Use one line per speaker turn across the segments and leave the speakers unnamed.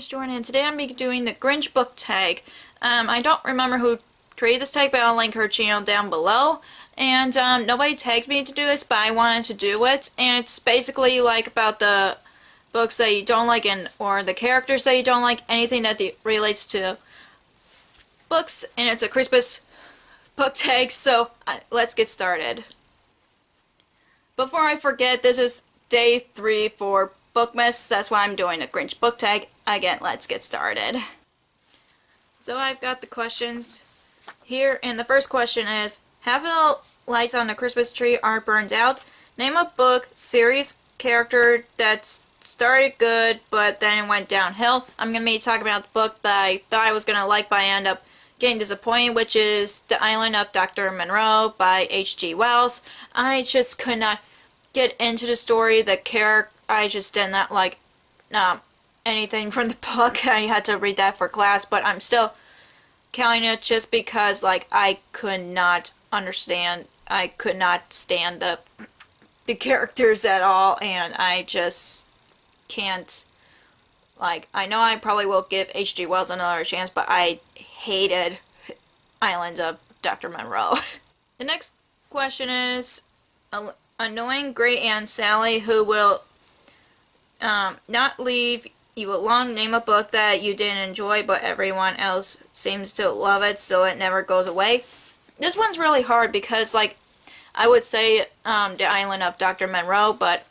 is Jordan, and today I'm be doing the Grinch Book Tag. I don't remember who created this tag, but I'll link her channel down below. And nobody tagged me to do this, but I wanted to do it. And it's basically like about the books that you don't like or the characters that you don't like, anything that relates to books. And it's a Christmas book tag, so let's get started. Before I forget, this is day 3 for Bookmas. That's why I'm doing a Grinch Book Tag. Again, let's get started. So I've got the questions here, and the first question is, half the lights on the Christmas tree are burned out. Name a book, series, character that started good but then went downhill. I'm going to be talking about the book that I thought I was going to like but I end up getting disappointed, which is The Island of Dr. Monroe by H.G. Wells. I just could not get into the story, the character. I just did not like anything from the book. I had to read that for class, but I'm still counting it just because I could not understand, I could not stand the characters at all, and I just can't, I know I probably will give H.G. Wells another chance, but I hated Island of Dr. Monroe. The next question is, annoying great Aunt Sally who will not leave you alone. Name a book that you didn't enjoy but everyone else seems to love it, so it never goes away. This one's really hard because I would say The Island of Dr. Monroe, but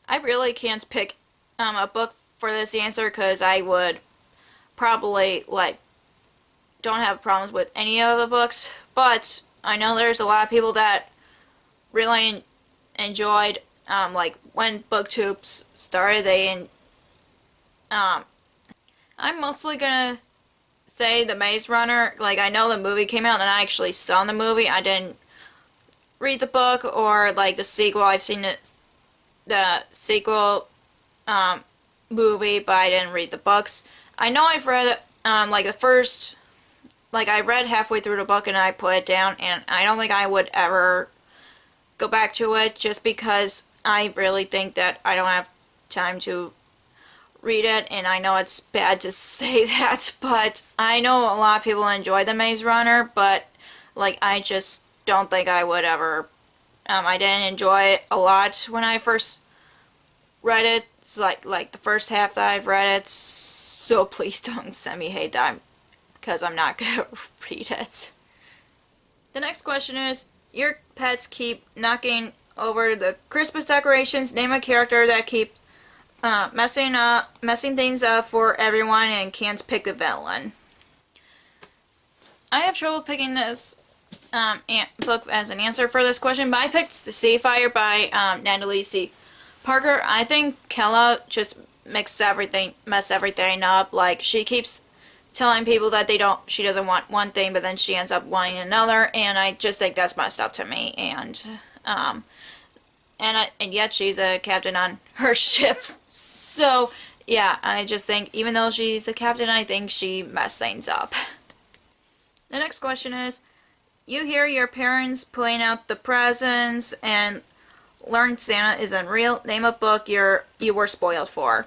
I really can't pick a book for this answer because I would probably don't have problems with any of the books, but I know there's a lot of people that really enjoyed when booktubes started. I'm mostly gonna say The Maze Runner. I know the movie came out and I actually saw the movie. I didn't read the book or the sequel. I've seen the sequel movie, but I didn't read the books. I know I've read the first, I read halfway through the book and I put it down, and I don't think I would ever go back to it just because I really think that I don't have time to read it, and I know it's bad to say that, but I know a lot of people enjoy The Maze Runner, but I just don't think I would ever. I didn't enjoy it a lot when I first read it. It's like the first half that I've read it, so please don't send me hate that because I'm not gonna read it. The next question is, your pets keep knocking over the Christmas decorations. Name a character that keeps messing things up for everyone and can't pick a villain. I have trouble picking this book as an answer for this question, but I picked The Sea Fire by Natalie C. Parker. I think Kella just mess everything up. She keeps telling people that she doesn't want one thing, but then she ends up wanting another, and I just think that's messed up to me. And yet she's a captain on her ship. So yeah, I just think even though she's the captain, I think she messed things up. The next question is, you hear your parents pulling out the presents and learn Santa isn't real. Name a book you were spoiled for.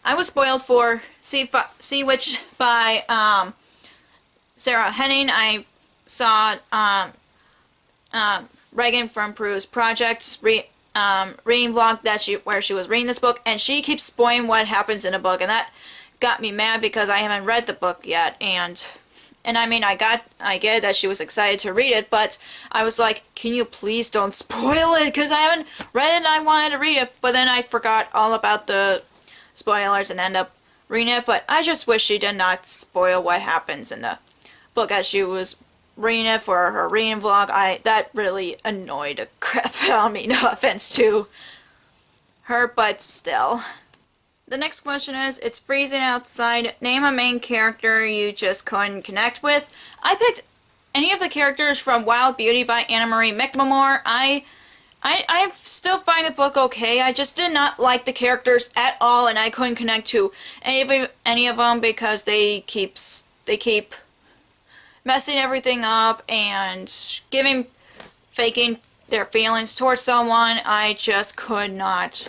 I was spoiled for Sea Witch by Sarah Henning. I saw Reagan from Peru's Project reading vlog where she was reading this book, and she keeps spoiling what happens in the book, and that got me mad because I haven't read the book yet. And I mean, I get that she was excited to read it, but I was like, can you please don't spoil it, because I haven't read it and I wanted to read it, but then I forgot all about the spoilers and end up reading it. But I just wish she did not spoil what happens in the book as she was reading it for her reading vlog. That really annoyed the crap out of me. No offense to her, but still. The next question is, it's freezing outside. Name a main character you just couldn't connect with. I picked any of the characters from Wild Beauty by Anna Marie McLemore. I still find the book okay. I just did not like the characters at all, and I couldn't connect to any of them because they keep messing everything up and faking their feelings towards someone. I just could not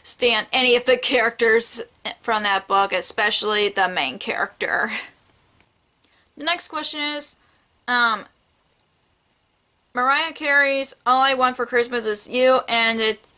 stand any of the characters from that book, especially the main character. The next question is, Mariah Carey's All I Want for Christmas Is You, and it's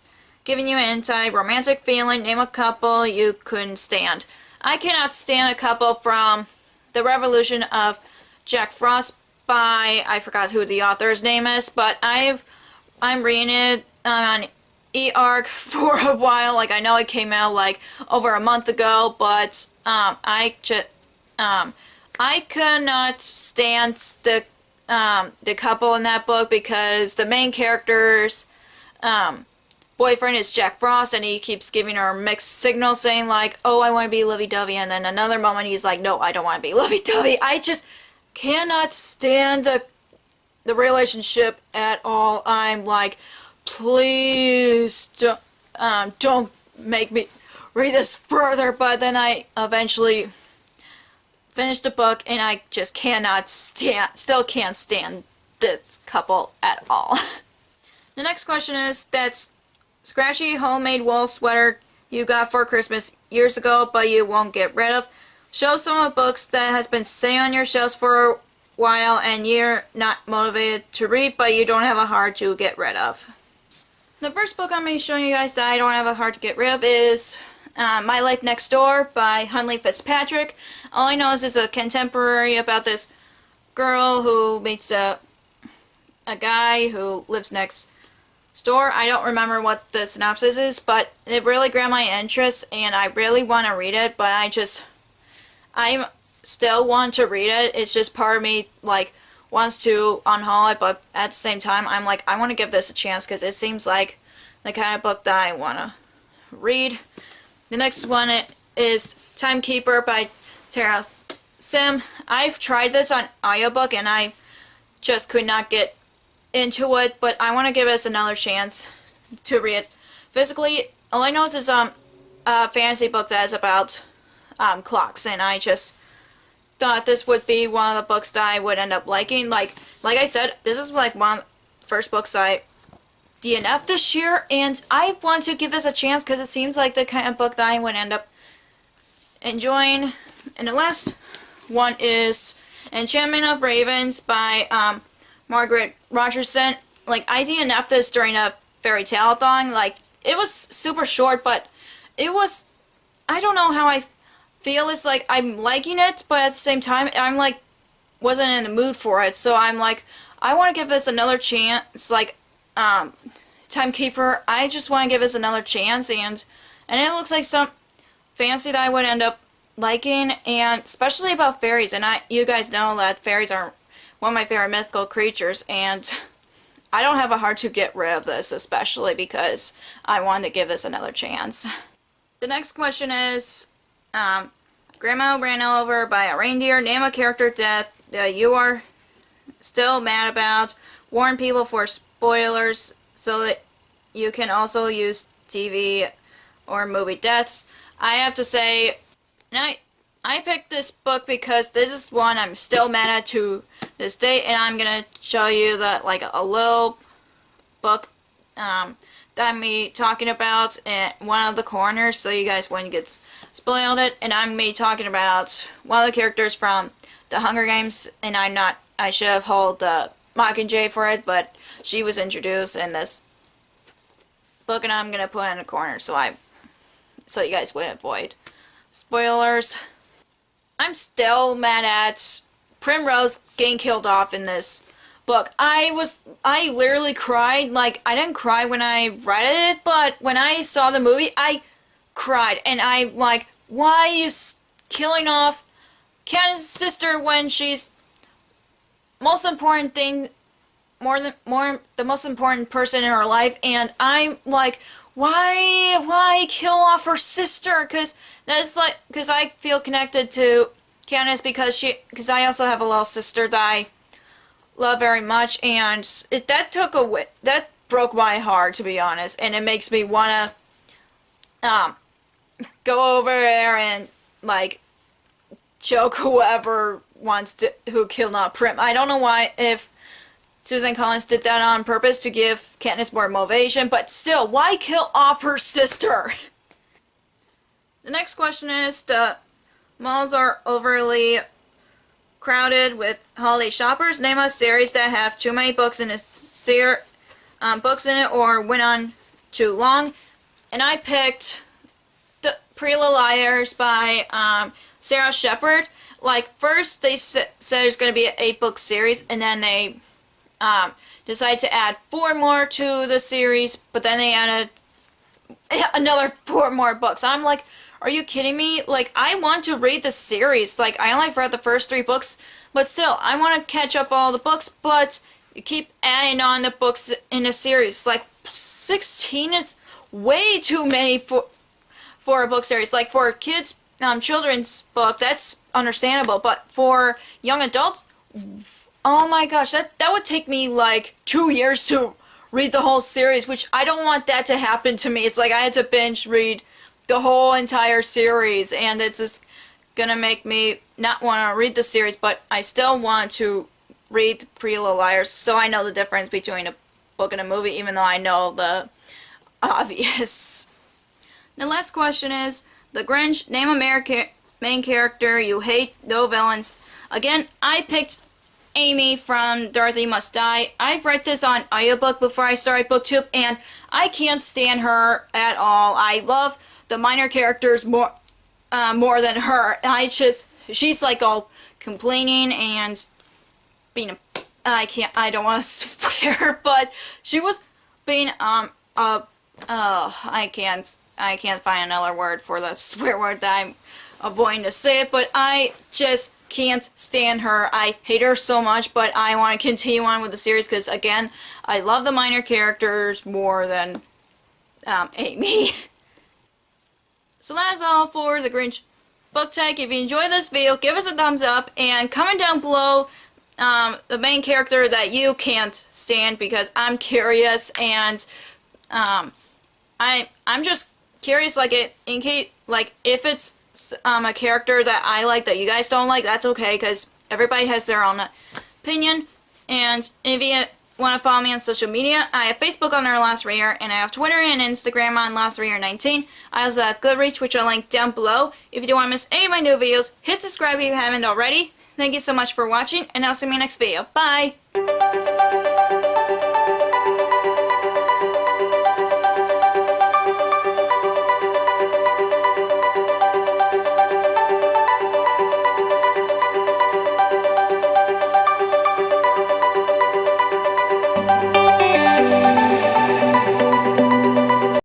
giving you an anti-romantic feeling. Name a couple you couldn't stand. I cannot stand a couple from The Revolution of Jack Frost by, I forgot who the author's name is, but I'm reading it on eARC for a while. Like, I know it came out like over a month ago, but I could not stand the couple in that book because the main character's boyfriend is Jack Frost, and he keeps giving her mixed signals saying like, oh, I want to be lovey-dovey, and then another moment he's like, no, I don't want to be lovey-dovey. I just cannot stand the relationship at all. I'm like, please don't make me read this further. But then I eventually finished the book, and I just still can't stand this couple at all. The next question is, that's scratchy homemade wool sweater you got for Christmas years ago but you won't get rid of. Show some of the books that has been sitting on your shelves for a while and you're not motivated to read but you don't have a heart to get rid of. The first book I'm going to be showing you guys that I don't have a heart to get rid of is My Life Next Door by Huntley Fitzpatrick. All I know is it's a contemporary about this girl who meets a guy who lives next door. I don't remember what the synopsis is, but it really grabbed my interest and I really want to read it, but I still want to read it. It's just part of me like wants to unhaul it, but at the same time I'm like, I want to give this a chance because it seems like the kind of book that I want to read. The next one is Timekeeper by Tara Sim. I've tried this on audiobook and I just could not get into it, but I want to give us another chance to read it physically. All I know is a fantasy book that is about clocks, and I just thought this would be one of the books that I would end up liking. Like I said, this is like one of the first books I DNF'd this year, and I want to give this a chance because it seems like the kind of book that I would end up enjoying. And the last one is Enchantment of Ravens by Margaret Rogerson. Like, I DNF'd this during a fairy tale-a-thon. Like, it was super short, but it was, I don't know how I feel. It's like I'm liking it, but at the same time I'm like wasn't in the mood for it, so I'm like, I want to give this another chance. Like Timekeeper, I just want to give this another chance, and it looks like some fantasy that I would end up liking, and especially about fairies. And you guys know that fairies are one of my favorite mythical creatures, and I don't have a heart to get rid of this, especially because I wanted to give this another chance. The next question is, Grandma ran over by a reindeer. Name a character death that you are still mad about. Warn people for spoilers so that you can also use TV or movie deaths. I have to say, I picked this book because this is one I'm still mad at to this day, and I'm gonna show you like a little book that I'm me talking about in one of the corners, so you guys wouldn't get spoiled it. And I'm me talking about one of the characters from the Hunger Games, and I should have held the Mockingjay for it, but she was introduced in this book, and I'm gonna put it in a corner so you guys would avoid spoilers. I'm still mad at Primrose getting killed off in this book. I literally cried. Like, I didn't cry when I read it, but when I saw the movie, I cried. And I'm like, why are you killing off Katniss' sister when she's most important thing, the most important person in her life? And I'm like, why kill off her sister? Because I feel connected to Katniss because I also have a little sister that I love very much, and that broke my heart, to be honest, and it makes me wanna go over there and like choke whoever who killed off Prim. I don't know why, if Susan Collins did that on purpose to give Katniss more motivation, but still, why kill off her sister? The next question is, the malls are overly crowded with holiday shoppers. Name a series that have too many books in books in it or went on too long. And I picked the Pretty Little Liars by Sarah Shepard. Like, first they said it's going to be an 8-book series, and then they decided to add 4 more to the series, but then they added another 4 more books. I'm like, are you kidding me? Like, I want to read the series. Like, I only read the first 3 books, but still, I want to catch up all the books, but you keep adding on the books in the series. Like, 16 is way too many for a book series. Like, for a kids, children's book, that's understandable, but for young adults, oh my gosh, that would take me like 2 years to read the whole series, which I don't want that to happen to me. It's like I had to binge read the whole entire series, and it's just gonna make me not want to read the series, but I still want to read Pretty Little Liars, so I know the difference between a book and a movie, even though I know the obvious. The last question is, The Grinch, name a main character you hate, no villains. Again, I picked Amy from Dorothy Must Die. I've read this on audiobook before I started BookTube, and I can't stand her at all. I love the minor characters more than her. She's like all complaining and being a, I don't want to swear, but she was being, I can't find another word for the swear word that I'm avoiding to say it, but I just can't stand her. I hate her so much, but I want to continue on with the series because, again, I love the minor characters more than Amy. So that's all for the Grinch Book Tag. If you enjoyed this video, give us a thumbs up and comment down below the main character that you can't stand, because I'm curious, and I'm just curious, like, if it's a character that I like that you guys don't like, that's okay, because everybody has their own opinion. And if you want to follow me on social media, I have Facebook under LastReader, and I have Twitter and Instagram on LastReader19. I also have Goodreads, which are linked down below. If you don't want to miss any of my new videos, hit subscribe if you haven't already. Thank you so much for watching, and I'll see you in my next video. Bye!